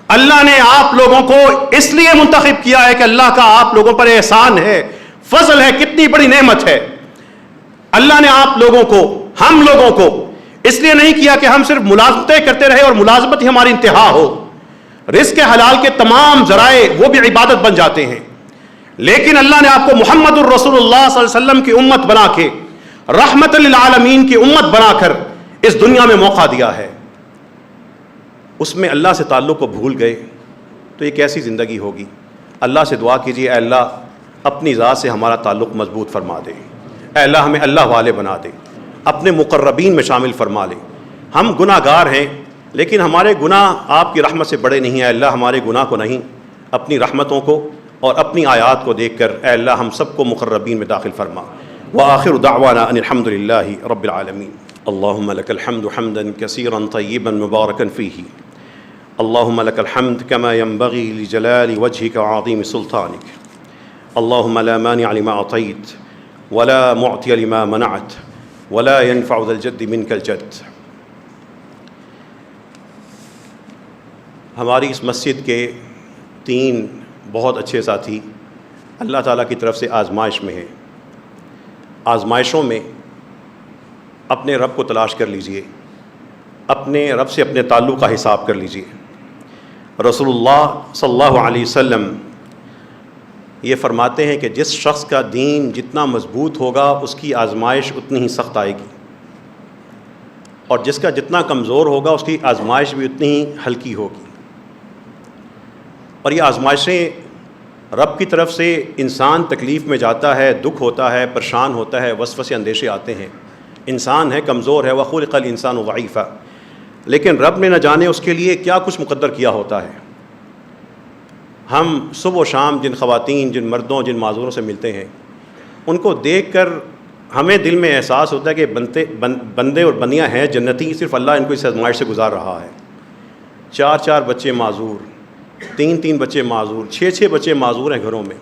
اللہ نے آپ لوگوں کو اس لیے منتخب کیا ہے کہ اللہ کا آپ لوگوں پر احسان ہے، فضل ہے، کتنی بڑی نعمت ہے. اللہ نے آپ لوگوں کو، ہم لوگوں کو اس لیے نہیں کیا کہ ہم صرف ملازمتیں کرتے رہے اور ملازمت ہی ہماری انتہا ہو. رزق حلال کے تمام ذرائع وہ بھی عبادت بن جاتے ہیں. لیکن اللہ نے آپ کو محمد الرسول اللہ صلی اللہ علیہ وسلم کی امت بنا کے، رحمت للعالمین کی امت بنا کر اس دنیا میں موقع دیا ہے. اس میں اللہ سے تعلق کو بھول گئے تو یہ کیسی زندگی ہوگی؟ اللہ سے دعا کیجیے، اے اللہ اپنی ذات سے ہمارا تعلق مضبوط فرما دے. اے اللہ ہمیں اللہ والے بنا دے، اپنے مقربین میں شامل فرما لے. ہم گناہ گار ہیں لیکن ہمارے گناہ آپ کی رحمت سے بڑے نہیں ہیں. اے اللہ ہمارے گناہ کو نہیں، اپنی رحمتوں کو اور اپنی آیات کو دیکھ کر اے اللہ ہم سب کو مقربین میں داخل فرما. وآخر دعوانا ان الحمد للہ رب العالمین. اللہم لک الحمد حمدا کثیرا طیبا مبارکا فیہ. اللہم لک الحمد کما ينبغی لجلال وجہک وعظیم سلطانک. اللہم لا مانع لما اعطیت ولا معطی لما منعت ولا ينفع ذا الجد منک الجد. ہماری اس مسجد کے 3 بہت اچھے ساتھی اللہ تعالیٰ کی طرف سے آزمائش میں ہیں. آزمائشوں میں اپنے رب کو تلاش کر لیجئے، اپنے رب سے اپنے تعلق کا حساب کر لیجئے. رسول اللہ صلی اللہ علیہ وسلم یہ فرماتے ہیں کہ جس شخص کا دین جتنا مضبوط ہوگا اس کی آزمائش اتنی ہی سخت آئے گی، اور جس کا جتنا کمزور ہوگا اس کی آزمائش بھی اتنی ہی ہلکی ہوگی. اور یہ آزمائشیں رب کی طرف سے انسان تکلیف میں جاتا ہے، دکھ ہوتا ہے، پریشان ہوتا ہے، وسوسے اندیشے آتے ہیں. انسان ہے، کمزور ہے، وخلق الانسان ضعیفا. لیکن رب نے نہ جانے اس کے لیے کیا کچھ مقدر کیا ہوتا ہے۔ ہم صبح و شام جن خواتین، جن مردوں، جن معذوروں سے ملتے ہیں، ان کو دیکھ کر ہمیں دل میں احساس ہوتا ہے کہ بندے اور بندیاں ہیں جنتی، صرف اللہ ان کو اس آزمائش سے گزار رہا ہے۔ 4 بچے معذور، 3 بچے معذور، 6 بچے معذور ہیں گھروں میں،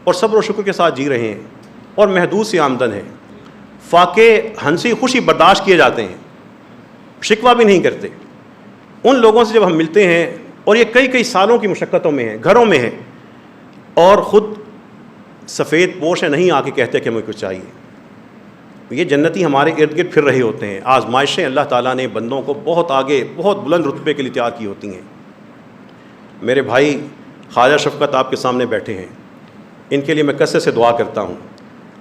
اور صبر و شکر کے ساتھ جی رہے ہیں، اور محدود سی آمدن ہے۔ فاقے ہنسی خوشی برداشت کیے جاتے ہیں، شکوہ بھی نہیں کرتے۔ ان لوگوں سے جب ہم ملتے ہیں، اور یہ کئی سالوں کی مشقتوں میں ہیں، گھروں میں ہیں، اور خود سفید پوش ہیں، نہیں آ کے کہتے کہ ہمیں کچھ چاہیے۔ یہ جنتی ہمارے ارد گرد پھر رہے ہوتے ہیں۔ آزمائشیں اللہ تعالیٰ نے بندوں کو بہت آگے، بہت بلند رتبے کے لیے تیار کی ہوتی ہیں۔ میرے بھائی خواجہ شفقت آپ کے سامنے بیٹھے ہیں، ان کے لیے میں کثرت سے دعا کرتا ہوں،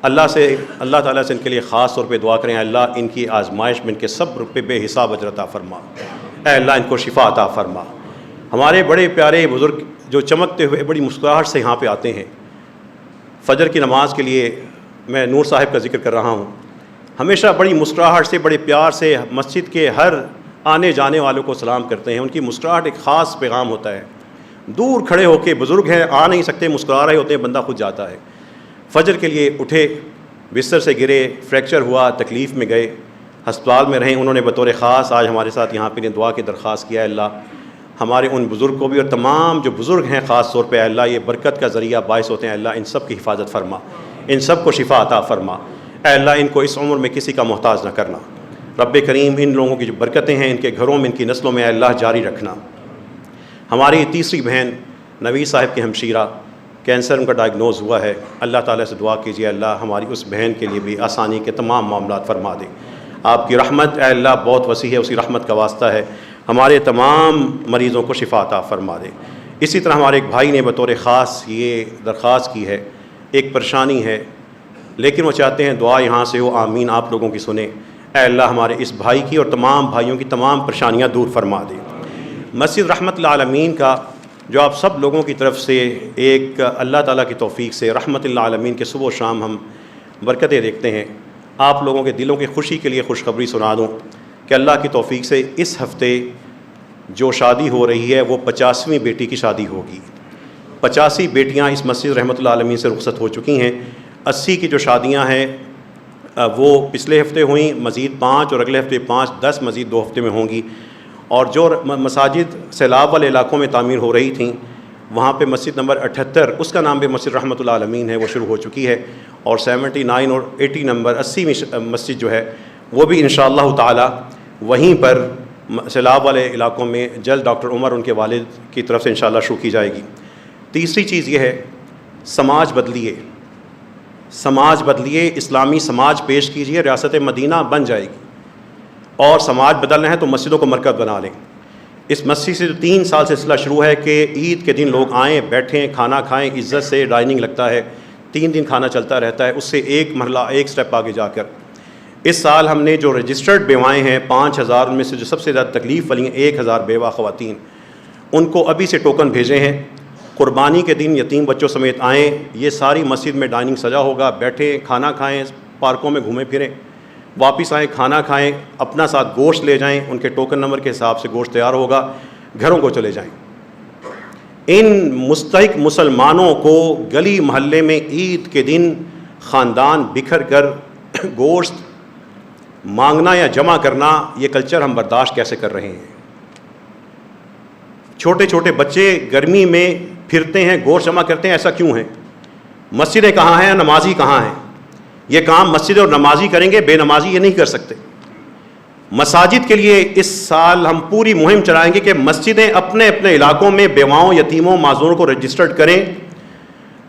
اللہ تعالیٰ سے ان کے لیے خاص طور پہ دعا کریں، اللہ ان کی آزمائش میں ان کے صبر پہ بے حساب اجر عطا فرما، اے اللہ ان کو شفا عطا فرما۔ ہمارے بڑے پیارے بزرگ جو چمکتے ہوئے بڑی مسکراہٹ سے یہاں پہ آتے ہیں فجر کی نماز کے لیے، میں نور صاحب کا ذکر کر رہا ہوں، ہمیشہ بڑی مسکراہٹ سے، بڑے پیار سے مسجد کے ہر آنے جانے والوں کو سلام کرتے ہیں۔ ان کی مسکراہٹ ایک خاص پیغام ہوتا ہے۔ دور کھڑے ہو کے، بزرگ ہیں آ نہیں سکتے، مسکرا رہے ہوتے ہیں، بندہ خود جاتا ہے۔ فجر کے لیے اٹھے، بستر سے گرے، فریکچر ہوا، تکلیف میں گئے، ہسپتال میں رہیں، انہوں نے بطور خاص آج ہمارے ساتھ یہاں پہ دعا کی درخواست کیا ہے، اللہ ہمارے ان بزرگ کو بھی اور تمام جو بزرگ ہیں خاص طور پہ اللہ یہ برکت کا ذریعہ باعث ہوتے ہیں، اللہ ان سب کی حفاظت فرما، ان سب کو شفا عطا فرما، اے اللہ ان کو اس عمر میں کسی کا محتاج نہ کرنا۔ رب کریم ان لوگوں کی جو برکتیں ہیں ان کے گھروں میں، ان کی نسلوں میں، اے اللہ جاری رکھنا۔ ہماری تیسری بہن نوید صاحب کی ہمشیرہ، کینسر ان کا ڈائگنوز ہوا ہے، اللہ تعالیٰ سے دعا کیجیے اللہ ہماری اس بہن کے لیے بھی آسانی کے تمام معاملات فرما دے۔ آپ کی رحمت اے اللہ بہت وسیع ہے، اسی رحمت کا واسطہ ہے، ہمارے تمام مریضوں کو شفا عطا فرما دے۔ اسی طرح ہمارے ایک بھائی نے بطور خاص یہ درخواست کی ہے، ایک پریشانی ہے لیکن وہ چاہتے ہیں دعا یہاں سے ہو، آمین آپ لوگوں کی سنیں، اے اللہ ہمارے اس بھائی کی اور تمام بھائیوں کی تمام پریشانیاں دور فرما دے۔ مسجد رحمت للعالمین کا جو آپ سب لوگوں کی طرف سے ایک اللہ تعالیٰ کی توفیق سے رحمت للعالمین کے صبح و شام ہم برکتیں دیکھتے ہیں، آپ لوگوں کے دلوں کی خوشی کے لیے خوشخبری سنا دوں کہ اللہ کی توفیق سے اس ہفتے جو شادی ہو رہی ہے وہ 50ویں بیٹی کی شادی ہوگی۔ 85 بیٹیاں اس مسجد رحمت للعالمین سے رخصت ہو چکی ہیں۔ 80 کی جو شادیاں ہیں وہ پچھلے ہفتے ہوئیں، مزید 5 اور اگلے ہفتے 5، 10 مزید 2 ہفتے میں ہوں گی۔ اور جو مساجد سیلاب والے علاقوں میں تعمیر ہو رہی تھیں وہاں پہ مسجد نمبر 78 اس کا نام بھی مسجد رحمت للعالمین ہے، وہ شروع ہو چکی ہے، اور 79 اور 80 نمبر 80ویں مسجد جو ہے وہ بھی انشاءاللہ تعالی وہیں پر سیلاب والے علاقوں میں جلد ڈاکٹر عمر ان کے والد کی طرف سے انشاءاللہ شروع کی جائے گی۔ تیسری چیز یہ ہے، سماج بدلیے، سماج بدلیے، اسلامی سماج پیش کیجیے، ریاست مدینہ بن جائے گی۔ اور سماج بدلنا ہے تو مسجدوں کو مرکز بنا لیں۔ اس مسجد سے جو 3 سال سے سلسلہ شروع ہے کہ عید کے دن لوگ آئیں، بیٹھیں، کھانا کھائیں، عزت سے ڈائننگ لگتا ہے، 3 دن کھانا چلتا رہتا ہے، اس سے ایک مرحلہ، ایک سٹیپ آگے جا کر اس سال ہم نے جو رجسٹرڈ بیوائیں ہیں 5000، ان میں سے جو سب سے زیادہ تکلیف والی ہیں 1000 بیوہ خواتین، ان کو ابھی سے ٹوکن بھیجے ہیں۔ قربانی کے دن یتیم بچوں سمیت آئیں، یہ ساری مسجد میں ڈائننگ سجا ہوگا، بیٹھیں، کھانا کھائیں، پارکوں میں گھومیں پھریں، واپس آئیں، کھانا کھائیں، اپنا ساتھ گوشت لے جائیں، ان کے ٹوکن نمبر کے حساب سے گوشت تیار ہوگا، گھروں کو چلے جائیں۔ ان مستحق مسلمانوں کو گلی محلے میں عید کے دن خاندان بکھر کر گوشت مانگنا یا جمع کرنا، یہ کلچر ہم برداشت کیسے کر رہے ہیں؟ چھوٹے چھوٹے بچے گرمی میں پھرتے ہیں، گوشت جمع کرتے ہیں، ایسا کیوں ہے؟ مسجدیں کہاں ہیں، نمازی کہاں ہیں؟ یہ کام مسجد اور نمازی کریں گے، بے نمازی یہ نہیں کر سکتے۔ مساجد کے لیے اس سال ہم پوری مہم چلائیں گے کہ مسجدیں اپنے اپنے علاقوں میں بیواؤں، یتیموں، معذوروں کو رجسٹرڈ کریں۔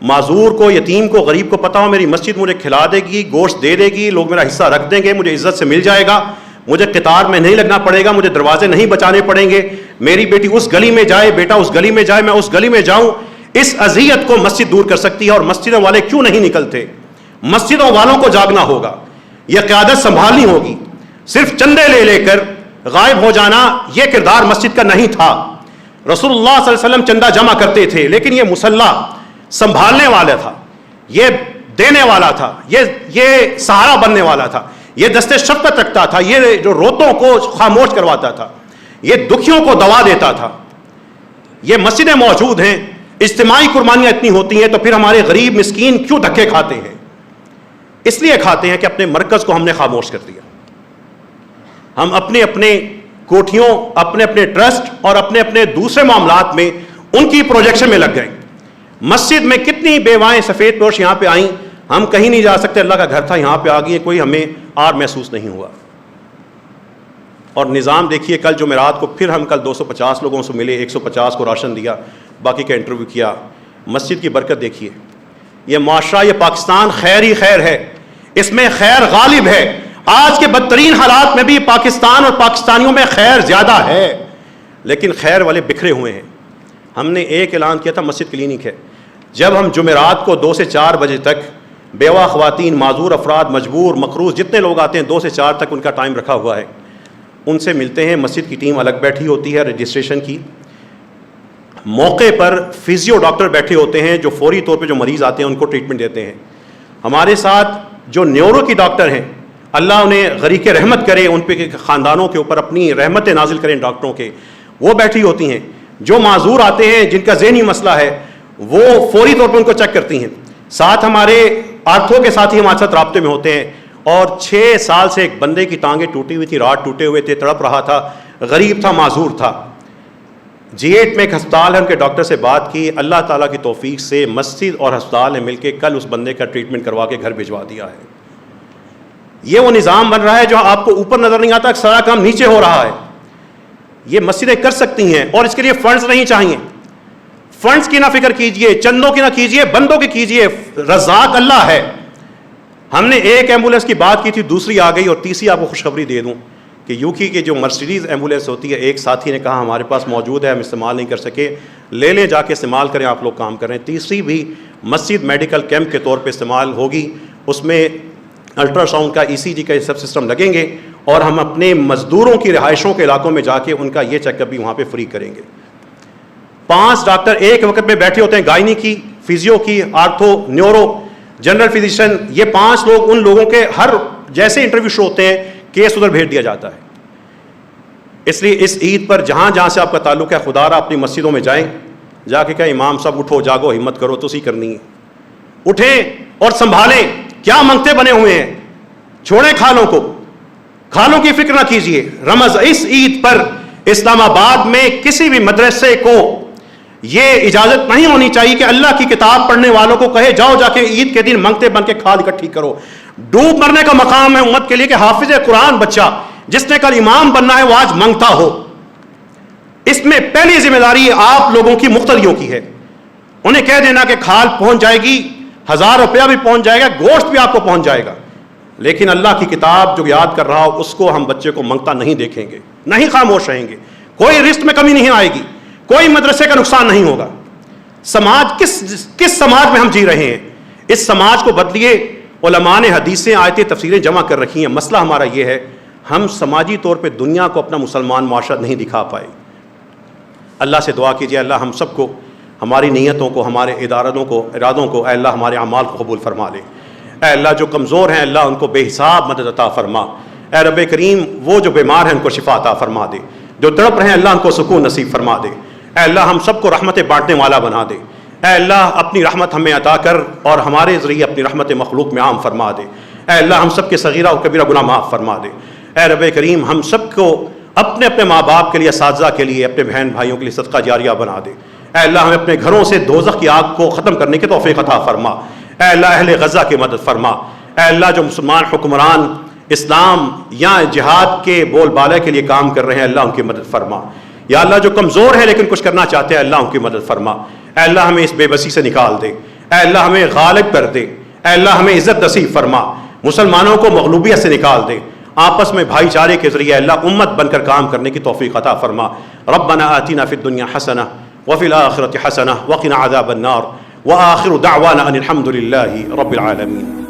معذور کو، یتیم کو، غریب کو پتہ ہو میری مسجد مجھے کھلا دے گی، گوشت دے دے گی، لوگ میرا حصہ رکھ دیں گے، مجھے عزت سے مل جائے گا، مجھے قطار میں نہیں لگنا پڑے گا، مجھے دروازے نہیں بچانے پڑیں گے، میری بیٹی اس گلی میں جائے، بیٹا اس گلی میں جائے، میں اس گلی میں جاؤں۔ اس اذیت کو مسجد دور کر سکتی ہے، اور مسجدوں والے کیوں نہیں نکلتے؟ مسجدوں والوں کو جاگنا ہوگا، یہ قیادت سنبھالنی ہوگی۔ صرف چندے لے لے کر غائب ہو جانا یہ کردار مسجد کا نہیں تھا۔ رسول اللہ صلی اللہ علیہ وسلم چندہ جمع کرتے تھے، لیکن یہ مصلی سنبھالنے والا تھا، یہ دینے والا تھا، یہ سہارا بننے والا تھا، یہ دست شفقت رکھتا تھا، یہ جو روتوں کو خاموش کرواتا تھا۔ یہ دکھیوں کو دوا دیتا تھا. یہ مسجدیں موجود ہیں, اجتماعی قربانیاں اتنی ہوتی ہیں, تو پھر ہمارے غریب مسکین کیوں دھکے کھاتے ہیں؟ اس لیے کھاتے ہیں کہ اپنے مرکز کو ہم نے خاموش کر دیا. ہم اپنے اپنے کوٹھیوں, اپنے اپنے ٹرسٹ اور اپنے اپنے دوسرے معاملات میں ان کی پروجیکشن میں لگ گئے. مسجد میں کتنی بیوائیں سفید پوش یہاں پہ آئیں, ہم کہیں نہیں جا سکتے, اللہ کا گھر تھا یہاں پہ آ گئی, کوئی ہمیں آر محسوس نہیں ہوا. اور نظام دیکھیے, کل جمعرات کو پھر ہم کل 250 لوگوں سے ملے, 150 کو راشن دیا, باقی کا انٹرویو کیا. مسجد کی برکت دیکھیے. یہ معاشرہ, یہ پاکستان خیر ہی خیر ہے, اس میں خیر غالب ہے. آج کے بدترین حالات میں بھی پاکستان اور پاکستانیوں میں خیر زیادہ ہے, لیکن خیر والے بکھرے ہوئے ہیں. ہم نے ایک اعلان کیا تھا, مسجد کلینک ہے. جب ہم جمعرات کو 2 سے 4 بجے تک بیوہ خواتین, معذور افراد, مجبور, مقروض جتنے لوگ آتے ہیں 2 سے 4 تک ان کا ٹائم رکھا ہوا ہے, ان سے ملتے ہیں. مسجد کی ٹیم الگ بیٹھی ہوتی ہے رجسٹریشن کی. موقع پر فزیو ڈاکٹر بیٹھے ہوتے ہیں جو فوری طور پہ جو مریض آتے ہیں ان کو ٹریٹمنٹ دیتے ہیں. ہمارے ساتھ جو نیورو کی ڈاکٹر ہیں, اللہ انہیں غریق رحمت کرے, ان پہ خاندانوں کے اوپر اپنی رحمت نازل کریں ڈاکٹروں کے, وہ بیٹھی ہوتی ہیں. جو معذور آتے ہیں, جن کا ذہنی مسئلہ ہے, وہ فوری طور پر ان کو چیک کرتی ہیں. ساتھ ہمارے آرتھو کے ساتھ ہی ہمارے ساتھ رابطے میں ہوتے ہیں. اور 6 سال سے ایک بندے کی ٹانگیں ٹوٹی ہوئی تھی, رات ٹوٹے ہوئے تھے, تڑپ رہا تھا, غریب تھا, معذور تھا. G8 میں ایک ہسپتال ہے, ان کے ڈاکٹر سے بات کی, اللہ تعالیٰ کی توفیق سے مسجد اور ہسپتال نے مل کے کل اس بندے کا ٹریٹمنٹ کروا کے گھر بھجوا دیا ہے. یہ وہ نظام بن رہا ہے جو آپ کو اوپر نظر نہیں آتا, سارا کام نیچے ہو رہا ہے. یہ مسجدیں کر سکتی ہیں, اور اس کے لیے فنڈز نہیں چاہیے. فنڈز کی نہ فکر کیجئے, چندوں کی نہ کیجئے, بندوں کی کیجئے. رزاق اللہ ہے. ہم نے ایک ایمبولینس کی بات کی تھی, دوسری آ گئی, اور تیسری آپ کو خوشخبری دے دوں کہ یوکی کے جو مرسیڈیز ایمبولینس ہوتی ہے, ایک ساتھی نے کہا ہمارے پاس موجود ہے, ہم استعمال نہیں کر سکے, لے لیں جا کے استعمال کریں, آپ لوگ کام کریں. تیسری بھی مسجد میڈیکل کیمپ کے طور پہ استعمال ہوگی. اس میں الٹرا ساؤنڈ کا, ECG کا یہ سب سسٹم لگیں گے, اور ہم اپنے مزدوروں کی رہائشوں کے علاقوں میں جا کے ان کا یہ چیک اپ بھی وہاں پہ فری کریں گے. 5 ڈاکٹر ایک وقت میں بیٹھے ہوتے ہیں, گائنی کی, فزیو کی, آرتھو, نیورو, جنرل فزیشین. یہ 5 لوگ ان لوگوں کے ہر جیسے انٹرویو شو ہوتے ہیں, کیس ادھر بھیج دیا جاتا ہے. اس لیے اس عید پر جہاں جہاں سے آپ کا تعلق ہے, خدا را اپنی مسجدوں میں جائیں, جا کے کہیں امام صاحب اٹھو, جاگو, ہمت کرو, تو اسی کرنی ہے. اٹھیں اور سنبھالیں. کیا منگتے بنے ہوئے ہیں, چھوڑیں کھالوں کو, کھالوں کی فکر نہ کیجیے. اس عید پر اسلام آباد میں کسی بھی مدرسے کو یہ اجازت نہیں ہونی چاہیے کہ اللہ کی کتاب پڑھنے والوں کو کہے جاؤ جا کے عید کے دن منگتے بن کے کھال اکٹھی کرو. ڈوب مرنے کا مقام ہے امت کے لیے کہ حافظ قرآن بچہ جس نے کل امام بننا ہے وہ آج منگتا ہو. اس میں پہلی ذمہ داری آپ لوگوں کی مقتدیوں کی ہے. انہیں کہہ دینا کہ کھال پہنچ جائے گی, 1000 روپیہ بھی پہنچ جائے گا, گوشت بھی آپ کو پہنچ جائے گا, لیکن اللہ کی کتاب جو یاد کر رہا ہو اس کو ہم بچے کو منگتا نہیں دیکھیں گے, نہیں خاموش رہیں گے. کوئی رزق میں کمی نہیں آئے گی, کوئی مدرسے کا نقصان نہیں ہوگا. سماج کس سماج میں ہم جی رہے ہیں, اس سماج کو بدلیے. علماء نے حدیثیں, آیتیں, تفسیریں جمع کر رکھی ہیں. مسئلہ ہمارا یہ ہے, ہم سماجی طور پہ دنیا کو اپنا مسلمان معاشرہ نہیں دکھا پائے. اللہ سے دعا کیجیے, اللہ ہم سب کو, ہماری نیتوں کو, ہمارے ارادوں کو اے اللہ ہمارے اعمال کو قبول فرما لے. اے اللہ جو کمزور ہیں اللہ ان کو بے حساب مدد عطا فرما. اے رب کریم وہ جو بیمار ہیں ان کو شفا عطا فرما دے, جو تڑپ رہے ہیں اللہ ان کو سکون نصیب فرما دے. اے اللہ ہم سب کو رحمت بانٹنے والا بنا دے. اے اللہ اپنی رحمت ہمیں عطا کر اور ہمارے ذریعے اپنی رحمت مخلوق میں عام فرما دے. اے اللہ ہم سب کے صغیرہ و کبیرہ گناہ معاف فرما دے. اے رب کریم ہم سب کو اپنے اپنے ماں باپ کے لیے, اساتذہ کے لیے, اپنے بہن بھائیوں کے لیے صدقہ جاریہ بنا دے. اے اللہ ہمیں اپنے گھروں سے دوزخ کی آگ کو ختم کرنے کی توفیق عطا فرما. اے اللہ اہل غزہ کی مدد فرما. اے اللہ جو مسلمان حکمران اسلام یا جہاد کے بول بالے کے لیے کام کر رہے ہیں اللہ ان کی مدد فرما. یا اللہ جو کمزور ہے لیکن کچھ کرنا چاہتے ہیں اللہ ان کی مدد فرما. اے اللہ ہمیں اس بے بسی سے نکال دے. اے اللہ ہمیں غالب کر دے. اے اللہ ہمیں عزت نصیب فرما. مسلمانوں کو مغلوبیت سے نکال دے. آپس میں بھائی چارے کے ذریعے اللہ امت بن کر کام کرنے کی توفیق عطا فرما. ربنا آتنا فی الدنیا حسنہ وفی الآخرۃ حسنہ وقنا عذاب النار وآخر دعوانا ان الحمد للہ رب العالمین.